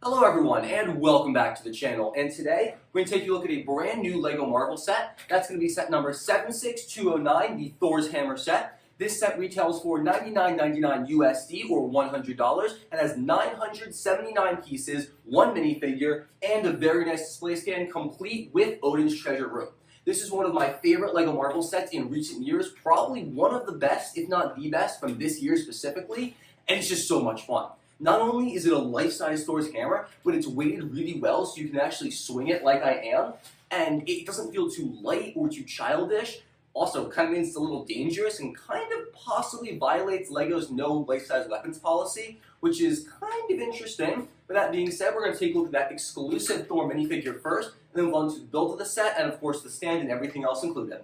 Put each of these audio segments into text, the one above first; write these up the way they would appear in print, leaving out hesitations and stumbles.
Hello everyone and welcome back to the channel, and today we're going to take a look at a brand new LEGO Marvel set. That's going to be set number 76209, the Thor's Hammer set. This set retails for $99.99 USD or $100 and has 979 pieces, one minifigure, and a very nice display stand complete with Odin's treasure room. This is one of my favorite LEGO Marvel sets in recent years, probably one of the best, if not the best, from this year specifically, and it's just so much fun. Not only is it a life-size Thor's hammer, but it's weighted really well so you can actually swing it like I am, and it doesn't feel too light or too childish. Also, kind of means it's a little dangerous and kind of possibly violates LEGO's no life-size weapons policy, which is kind of interesting. But that being said, we're going to take a look at that exclusive Thor minifigure first, and then move on to the build of the set, and of course the stand and everything else included.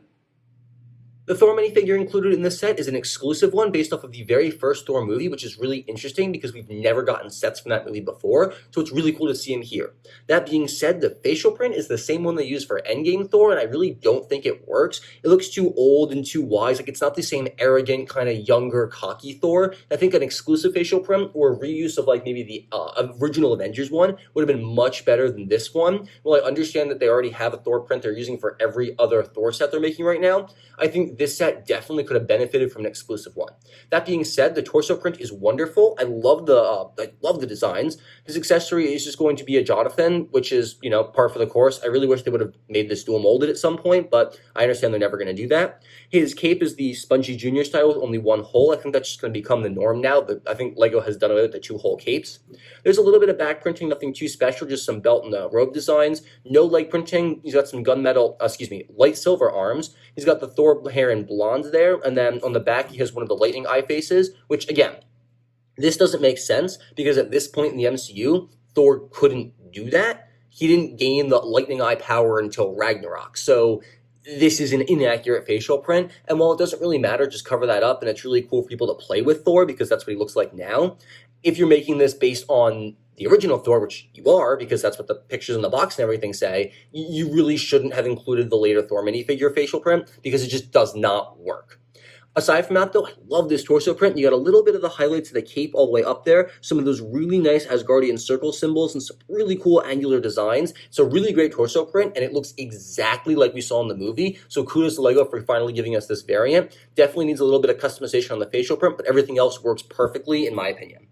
The Thor minifigure included in this set is an exclusive one based off of the very first Thor movie, which is really interesting because we've never gotten sets from that movie before, so it's really cool to see him here. That being said, the facial print is the same one they used for Endgame Thor, and I really don't think it works. It looks too old and too wise, like it's not the same arrogant, kind of younger, cocky Thor. I think an exclusive facial print or a reuse of like maybe the original Avengers one would have been much better than this one. Well, I understand that they already have a Thor print they're using for every other Thor set they're making right now. I think this set definitely could have benefited from an exclusive one. That being said, the torso print is wonderful. I love the designs. His accessory is just going to be a Jonathan, which is, par for the course. I really wish they would have made this dual molded at some point, but I understand they're never going to do that. His cape is the Spongy Junior style with only one hole. I think that's just going to become the norm now. I think LEGO has done away with the two-hole capes. There's a little bit of back printing, nothing too special, just some belt and robe designs. No leg printing. He's got some light silver arms. He's got the Thor hair in blonde there, and then on the back he has one of the lightning eye faces, which again, this doesn't make sense because at this point in the MCU, Thor couldn't do that. He didn't gain the lightning eye power until Ragnarok, so this is an inaccurate facial print, and while it doesn't really matter, just cover that up, and it's really cool for people to play with Thor because that's what he looks like now. If you're making this based on the original Thor, which you are, because that's what the pictures in the box and everything say, you really shouldn't have included the later Thor minifigure facial print because it just does not work. Aside from that, though, I love this torso print. You got a little bit of the highlights of the cape all the way up there, some of those really nice Asgardian circle symbols, and some really cool angular designs. It's a really great torso print, and it looks exactly like we saw in the movie, so kudos to LEGO for finally giving us this variant. Definitely needs a little bit of customization on the facial print, but everything else works perfectly, in my opinion.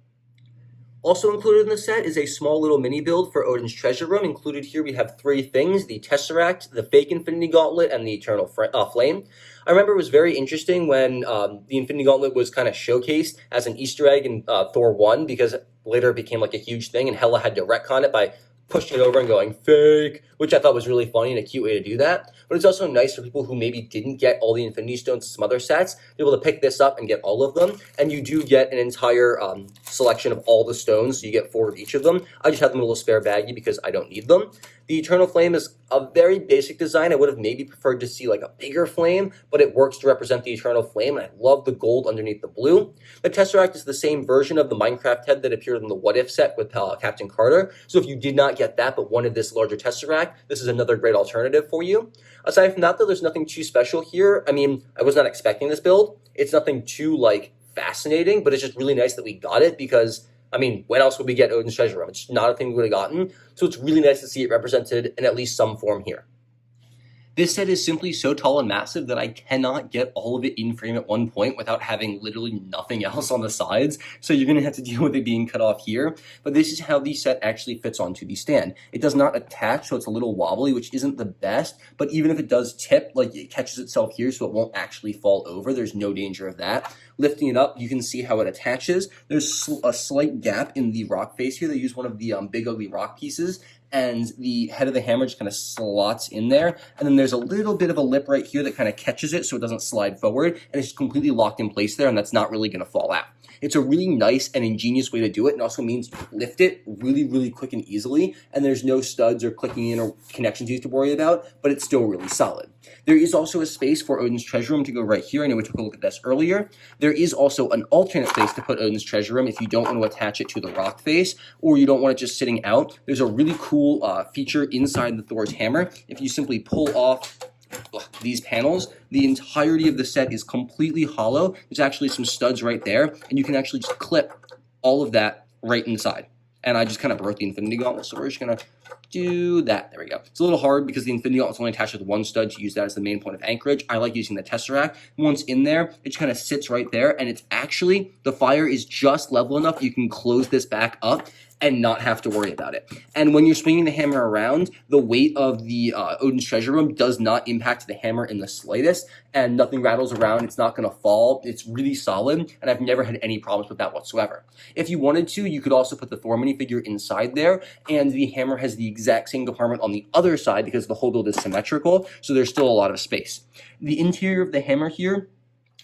Also included in the set is a small little mini build for Odin's treasure room. Included here we have three things: the Tesseract, the fake Infinity Gauntlet, and the Eternal Flame. I remember it was very interesting when the Infinity Gauntlet was kind of showcased as an Easter egg in Thor 1, because later it became like a huge thing and Hela had to retcon it by pushing it over and going fake, which I thought was really funny and a cute way to do that. But it's also nice for people who maybe didn't get all the Infinity Stones in some other sets, to be able to pick this up and get all of them. And you do get an entire selection of all the stones, so you get 4 of each of them. I just have them in a little spare baggie because I don't need them. The Eternal Flame is a very basic design. I would have maybe preferred to see like a bigger flame, but it works to represent the Eternal Flame, and I love the gold underneath the blue. The Tesseract is the same version of the Minecraft head that appeared in the What If set with Captain Carter. So if you did not get that but wanted this larger Tesseract, this is another great alternative for you. Aside from that, though, there's nothing too special here. I mean, I was not expecting this build. It's nothing too fascinating, but it's just really nice that we got it because, I mean, when else would we get Odin's treasure room? It's not a thing we would have gotten, so it's really nice to see it represented in at least some form here. This set is simply so tall and massive that I cannot get all of it in frame at one point without having literally nothing else on the sides, so you're going to have to deal with it being cut off here. But this is how the set actually fits onto the stand. It does not attach, so it's a little wobbly, which isn't the best, but even if it does tip, it catches itself here so it won't actually fall over. There's no danger of that. Lifting it up, you can see how it attaches. There's a slight gap in the rock face here. They use one of the big ugly rock pieces, and the head of the hammer just kind of slots in there. And then there's a little bit of a lip right here that kind of catches it so it doesn't slide forward, and it's completely locked in place there, and that's not really going to fall out. It's a really nice and ingenious way to do it, and also means you lift it really, really quick and easily, and there's no studs or clicking in or connections you have to worry about, but it's still really solid. There is also a space for Odin's treasure room to go right here. I know we took a look at this earlier. There is also an alternate space to put Odin's treasure room if you don't want to attach it to the rock face, or you don't want it just sitting out. There's a really cool feature inside the Thor's hammer. If you simply pull off these panels, the entirety of the set is completely hollow. There's actually some studs right there, and you can actually just clip all of that right inside. and I just kind of broke the Infinity Gauntlet, so we're just going to do that. There we go. It's a little hard because the Infinity Gauntlet's only attached with one stud to use that as the main point of anchorage. I like using the Tesseract. Once in there, it just kind of sits right there, and it's actually, the fire is just level enough you can close this back up and not have to worry about it. And when you're swinging the hammer around, the weight of the Odin's treasure room does not impact the hammer in the slightest, and nothing rattles around. It's not going to fall. It's really solid, and I've never had any problems with that whatsoever. If you wanted to, you could also put the Thor minifigure inside there, and the hammer has the exact same compartment on the other side because the whole build is symmetrical, so there's still a lot of space. The interior of the hammer here,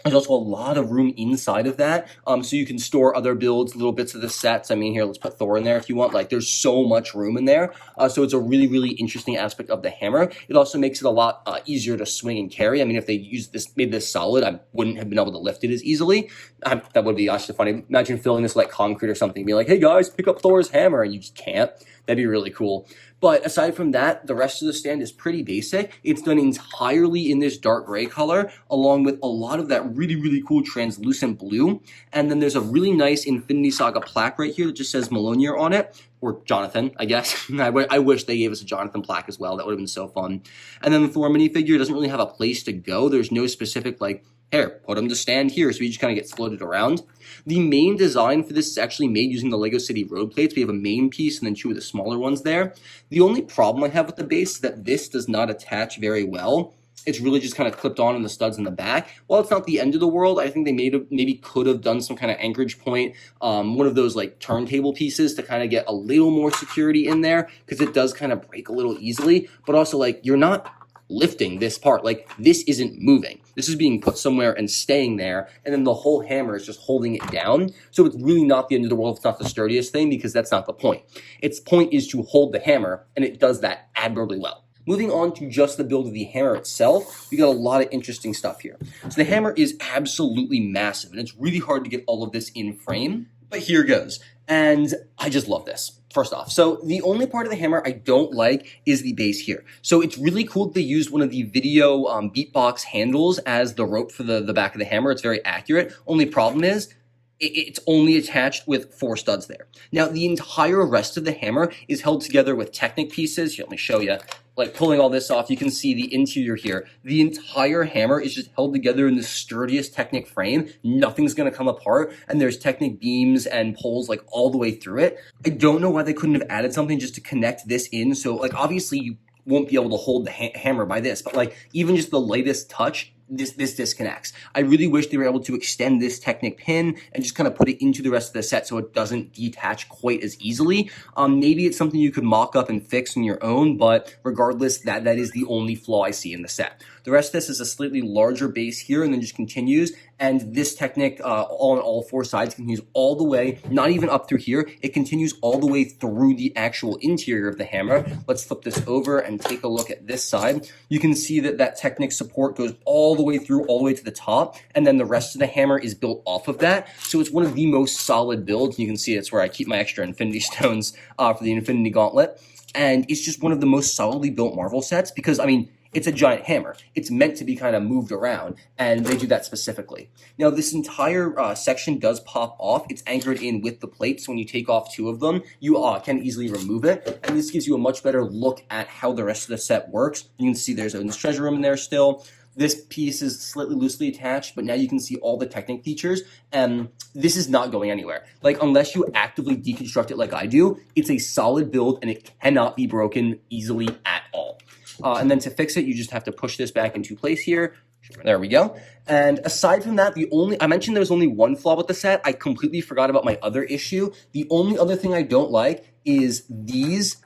there's also a lot of room inside of that, so you can store other builds, little bits of the sets. I mean, here, let's put Thor in there if you want. Like, there's so much room in there, so it's a really, really interesting aspect of the hammer. It also makes it a lot easier to swing and carry. I mean, if they made this solid, I wouldn't have been able to lift it as easily. That would be actually funny. Imagine filling this like concrete or something, be like, hey guys, pick up Thor's hammer, and you just can't. That'd be really cool. But aside from that, the rest of the stand is pretty basic. It's done entirely in this dark gray color, along with a lot of that really, really cool translucent blue. And then there's a really nice Infinity Saga plaque right here that just says Mjolnir on it, or Jonathan, I guess. I wish they gave us a Jonathan plaque as well. That would have been so fun. And then the Thor minifigure doesn't really have a place to go. There's no specific, like, here, put him to stand here, so he just kind of gets floated around. The main design for this is actually made using the LEGO City road plates. We have a main piece and then two of the smaller ones there. The only problem I have with the base is that this does not attach very well. It's really just kind of clipped on the studs in the back. While it's not the end of the world, I think they maybe could have done some kind of anchorage point, one of those like turntable pieces to kind of get a little more security in there, because it does kind of break a little easily. But also, like, you're not lifting this part. Like, this isn't moving. This is being put somewhere and staying there, and then the whole hammer is just holding it down. So it's really not the end of the world. It's not the sturdiest thing, because that's not the point. Its point is to hold the hammer, and it does that admirably well. Moving on to just the build of the hammer itself, we got a lot of interesting stuff here. So the hammer is absolutely massive, and it's really hard to get all of this in frame, but here goes. And I just love this. First off, so the only part of the hammer I don't like is the base here. So it's really cool that they used one of the video beatbox handles as the rope for the back of the hammer. It's very accurate. Only problem is it's only attached with 4 studs there. Now, the entire rest of the hammer is held together with Technic pieces. Here, let me show you. Like, pulling all this off, you can see the interior here. The entire hammer is just held together in the sturdiest Technic frame. Nothing's going to come apart, and there's Technic beams and poles, like, all the way through it. I don't know why they couldn't have added something just to connect this in. So, like, obviously, you won't be able to hold the hammer by this, but, like, even just the lightest touch, this disconnects. I really wish they were able to extend this Technic pin and just kind of put it into the rest of the set so it doesn't detach quite as easily. Maybe it's something you could mock up and fix on your own, but regardless, that is the only flaw I see in the set. The rest of this is a slightly larger base here and then just continues, and this Technic on all 4 sides continues all the way, not even up through here, it continues all the way through the actual interior of the hammer. Let's flip this over and take a look at this side. You can see that Technic support goes all the way through, all the way to the top, and then the rest of the hammer is built off of that. So it's one of the most solid builds. You can see it's where I keep my extra Infinity Stones for the Infinity Gauntlet, and it's just one of the most solidly built Marvel sets because, I mean, it's a giant hammer. It's meant to be kind of moved around, and they do that specifically. Now, this entire section does pop off. It's anchored in with the plates. So when you take off 2 of them, you can easily remove it, and this gives you a much better look at how the rest of the set works. You can see there's Odin's treasure room in there still. This piece is slightly loosely attached, but now you can see all the Technic features, and this is not going anywhere. Like, unless you actively deconstruct it like I do, it's a solid build, and it cannot be broken easily at all. And then to fix it, you just have to push this back into place here. There we go. And aside from that, I mentioned there's only one flaw with the set. I completely forgot about my other issue. The only other thing I don't like is these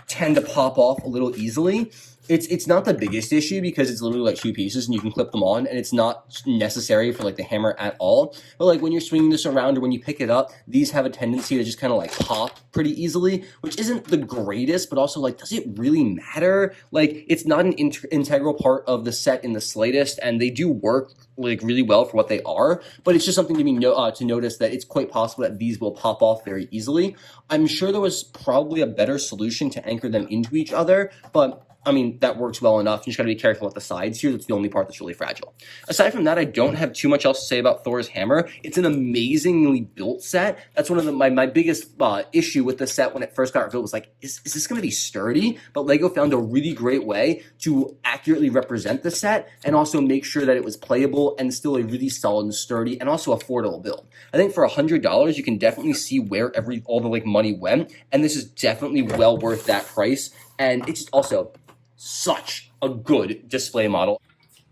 tend to pop off a little easily. It's not the biggest issue because it's literally like 2 pieces and you can clip them on, and it's not necessary for like the hammer at all. But like when you're swinging this around or when you pick it up, these have a tendency to just kind of like pop pretty easily, which isn't the greatest, but also like, does it really matter? Like, it's not an integral part of the set in the slightest, and they do work like really well for what they are, but it's just something to notice that it's quite possible that these will pop off very easily. I'm sure there was probably a better solution to anchor them into each other, but I mean, that works well enough. You just gotta be careful with the sides here. That's the only part that's really fragile. Aside from that, I don't have too much else to say about Thor's hammer. It's an amazingly built set. That's one of my biggest issue with the set when it first got revealed was like, is this gonna be sturdy? But LEGO found a really great way to accurately represent the set and also make sure that it was playable and still a really solid and sturdy and also affordable build. I think for $100, you can definitely see where all the like money went, and this is definitely well worth that price. And it's also such a good display model.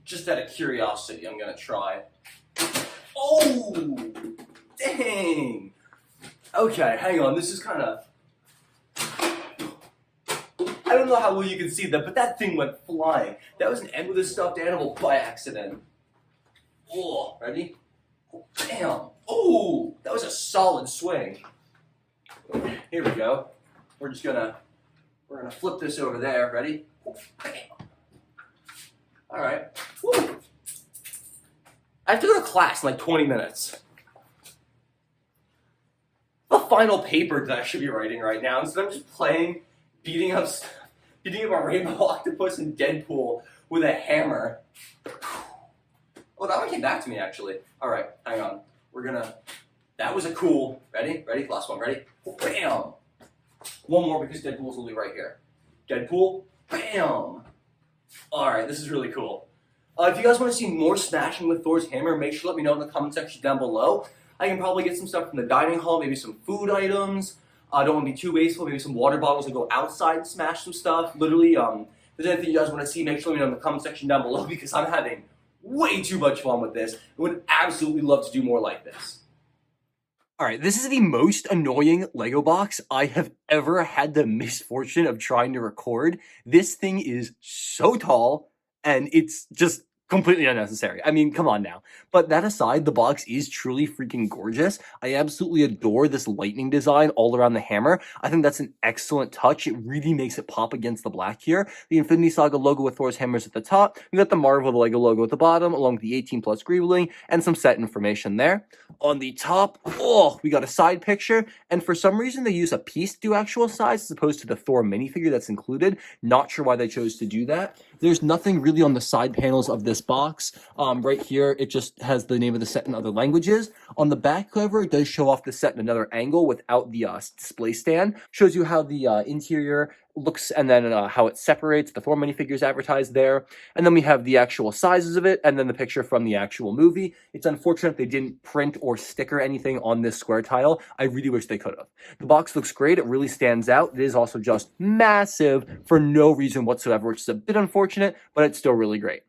Just out of curiosity, I'm gonna try. Oh, dang. Okay, hang on, this is kind of... I don't know how well you can see that, but that thing went flying. That was an egg with a stuffed animal by accident. Oh, ready? Damn. Oh, that was a solid swing. Here we go. We're gonna flip this over there. Ready? All right. Woo. I have to go to class in like 20 minutes. The final paper that I should be writing right now, instead I'm just playing, beating up a rainbow octopus and Deadpool with a hammer. Oh, that one came back to me actually. All right, hang on. That was a cool. Ready? Last one. Ready? Bam. One more because Deadpool's literally right here. Deadpool. Bam. All right, this is really cool. If you guys want to see more smashing with Thor's hammer, make sure to let me know in the comment section down below. I can probably get some stuff from the dining hall, maybe some food items. I don't want to be too wasteful, maybe some water bottles and go outside and smash some stuff. Literally, if there's anything you guys want to see, make sure to let me know in the comment section down below because I'm having way too much fun with this. I would absolutely love to do more like this. All right, this is the most annoying LEGO box I have ever had the misfortune of trying to record. This thing is so tall, and it's just completely unnecessary. I mean, come on now. But that aside, the box is truly freaking gorgeous. I absolutely adore this lightning design all around the hammer. I think that's an excellent touch. It really makes it pop against the black here. The Infinity Saga logo with Thor's hammers at the top. We got the Marvel the LEGO logo at the bottom, along with the 18 plus greebling and some set information there. On the top, we got a side picture, and for some reason they use a piece to do actual size as opposed to the Thor minifigure that's included. Not sure why they chose to do that. There's nothing really on the side panels of this box. Right here, it just has the name of the set in other languages. On the back cover, it does show off the set in another angle without the display stand. Shows you how the interior looks and then how it separates. The Thor minifigures advertised there. And then we have the actual sizes of it and then the picture from the actual movie. It's unfortunate they didn't print or sticker anything on this square tile. I really wish they could have. The box looks great. It really stands out. It is also just massive for no reason whatsoever, which is a bit unfortunate, but it's still really great.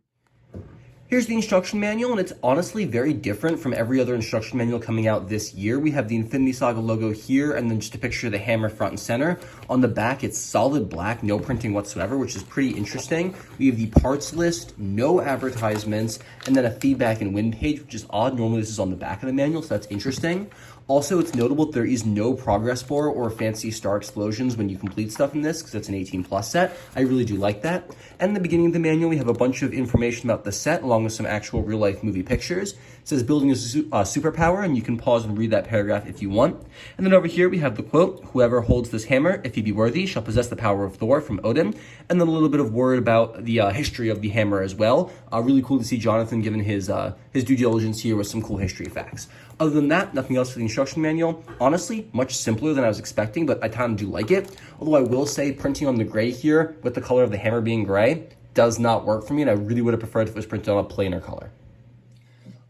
Here's the instruction manual, and it's honestly very different from every other instruction manual coming out this year. We have the Infinity Saga logo here, and then just a picture of the hammer front and center. On the back, it's solid black, no printing whatsoever, which is pretty interesting. We have the parts list, no advertisements, and then a feedback and win page, which is odd. Normally this is on the back of the manual, so that's interesting. Also, it's notable there is no progress bar or fancy star explosions when you complete stuff in this, because it's an 18 plus set. I really do like that. And in the beginning of the manual, we have a bunch of information about the set, along with some actual real life movie pictures. It says building a superpower, and you can pause and read that paragraph if you want. And then over here, we have the quote, "Whoever holds this hammer, if he be worthy, shall possess the power of Thor," from Odin. And then a little bit of word about the history of the hammer as well. Really cool to see Jonathan given his due diligence here with some cool history facts. Other than that, nothing else for the instruction manual. Honestly, much simpler than I was expecting, but I kind of do like it. Although I will say printing on the gray here with the color of the hammer being gray does not work for me, and I really would have preferred if it was printed on a plainer color.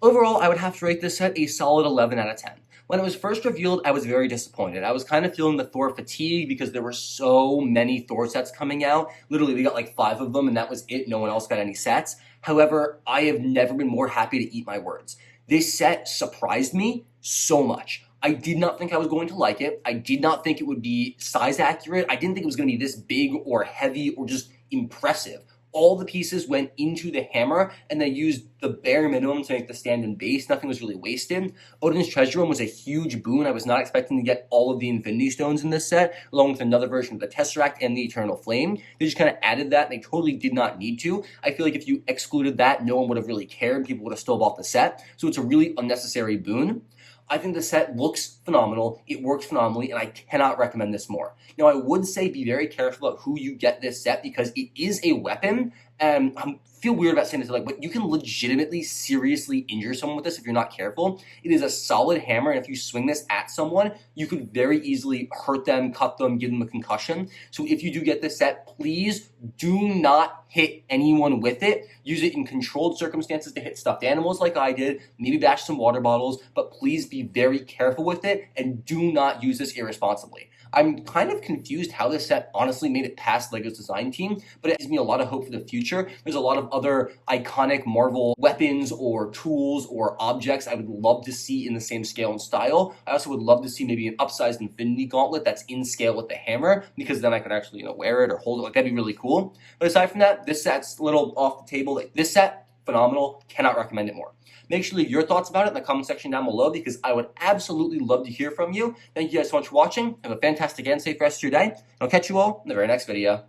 Overall, I would have to rate this set a solid 11 out of 10. When it was first revealed, I was very disappointed. I was kind of feeling the Thor fatigue because there were so many Thor sets coming out. Literally, we got like 5 of them, and that was it. No one else got any sets. However, I have never been more happy to eat my words. This set surprised me so much. I did not think I was going to like it. I did not think it would be size accurate. I didn't think it was going to be this big or heavy or just impressive. All the pieces went into the hammer, and they used the bare minimum to make the stand and base. Nothing was really wasted. Odin's Treasure Room was a huge boon. I was not expecting to get all of the Infinity Stones in this set, along with another version of the Tesseract and the Eternal Flame. They just kind of added that, and they totally did not need to. I feel like if you excluded that, no one would have really cared. People would have still bought the set. So it's a really unnecessary boon. I think the set looks phenomenal, it works phenomenally, and I cannot recommend this more. Now, I would say be very careful about who you get this set because it is a weapon, and I feel weird about saying this, but you can legitimately, seriously injure someone with this if you're not careful. It is a solid hammer, and if you swing this at someone, you could very easily hurt them, cut them, give them a concussion. So if you do get this set, please do not hit anyone with it. Use it in controlled circumstances to hit stuffed animals like I did, maybe bash some water bottles, but please be very careful with it and do not use this irresponsibly. I'm kind of confused how this set honestly made it past LEGO's design team, but it gives me a lot of hope for the future. There's a lot of other iconic Marvel weapons or tools or objects I would love to see in the same scale and style. I also would love to see maybe an upsized Infinity Gauntlet that's in scale with the hammer, because then I could actually, wear it or hold it. Like, that'd be really cool. But aside from that, this set's a little off the table. Like, this set, phenomenal. Cannot recommend it more. Make sure to leave your thoughts about it in the comment section down below because I would absolutely love to hear from you. Thank you guys so much for watching. Have a fantastic and safe rest of your day. And I'll catch you all in the very next video.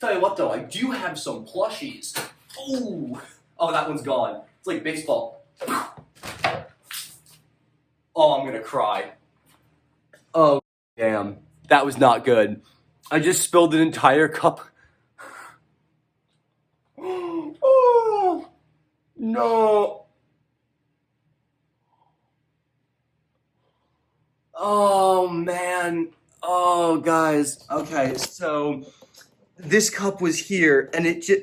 Tell you what though, I do have some plushies. Oh, that one's gone. It's like baseball. Oh, I'm gonna cry. Oh, damn. That was not good. I just spilled an entire cup. Oh, no. Oh, man. Oh, guys. Okay, so this cup was here, and it just...